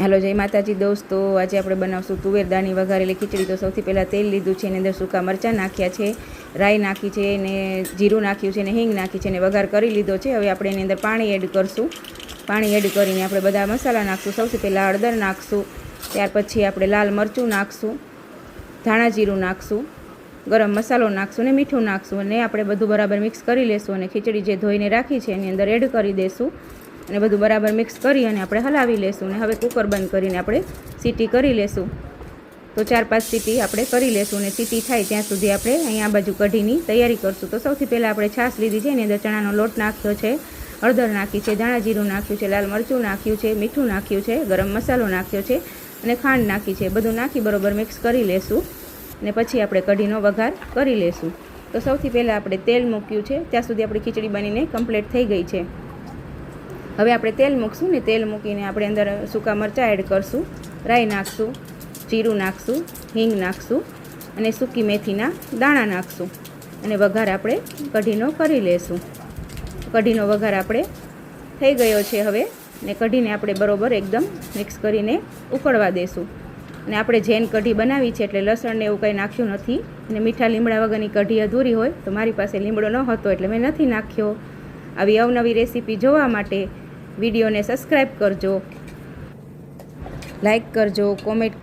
Hello जय माताजी दोस्तों, आज આપણે બનાવશું તુવેર દાળની વઘારેલી ખીચડી। તો સૌથી પહેલાં તેલ લીધું છે, એની અંદર સૂકા મરચાં નાખ્યા છે, રાઈ નાખી છે ને જીરું નાખ્યું છે ને હિંગ નાખી છે ને વઘાર કરી લીધો છે। હવે આપણે એની અંદર પાણી એડ કરશું। પાણી એડ કરીને આપણે બધા મસાલા નાખશું। સૌથી પહેલાં હળદર નાખશું, ત્યાર પછી આપણે લાલ મરચું નાખશું, ધાણા જીરું નાખશું, ગરમ મસાલો નાખશું ને મીઠું નાખશું અને આપણે બધું બરાબર મિક્સ કરી લેશું અને ખીચડી જે ધોઈને રાખી છે એની અંદર એડ કરી દઈશું અને બધું બરાબર મિક્સ કરી અને આપણે હલાવી લેશું। અને હવે કુકર બંધ કરીને આપણે સીટી કરી લેશું। તો 4-5 સીટી આપણે કરી લેશું અને સીટી થાય ત્યાં સુધી આપણે અહીં આ બાજુ કઢીની તૈયારી કરશું। તો સૌથી પહેલાં આપણે છાશ લીધી છે, એની અંદર ચણાનો લોટ નાખ્યો છે, હળદર નાખી છે, ધાણા જીરું નાખ્યું છે, લાલ મરચું નાખ્યું છે, મીઠું નાખ્યું છે, ગરમ મસાલો નાખ્યો છે અને ખાંડ નાખી છે। બધું નાખી બરાબર મિક્સ કરી લેશું અને પછી આપણે કઢીનો વઘાર કરી લેશું। તો સૌથી પહેલાં આપણે તેલ મૂક્યું છે, ત્યાં સુધી આપણી ખીચડી બનીને કમ્પ્લીટ થઈ ગઈ છે। હવે આપણે તેલ મૂકશું ને તેલ મૂકીને આપણે અંદર સૂકા મરચાં એડ કરશું, રાઈ નાખશું, જીરું નાખશું, હિંગ નાખશું અને સૂકી મેથીના દાણા નાખશું અને વઘાર આપણે કઢીનો કરી લેશું। કઢીનો વઘાર આપણે થઈ ગયો છે હવે, ને કઢીને આપણે બરોબર એકદમ મિક્સ કરીને ઉકળવા દેશું। અને આપણે જૈન કઢી બનાવી છે એટલે લસણને એવું કંઈ નાખ્યું નથી અને મીઠા લીમડા વગરની કઢી અધૂરી હોય તો મારી પાસે લીમડો ન હતો એટલે મેં નથી નાખ્યો। આવી અવનવી રેસીપી જોવા માટે વિડીયોને સબસ્ક્રાઈબ કરજો, લાઈક કરજો, કોમેન્ટ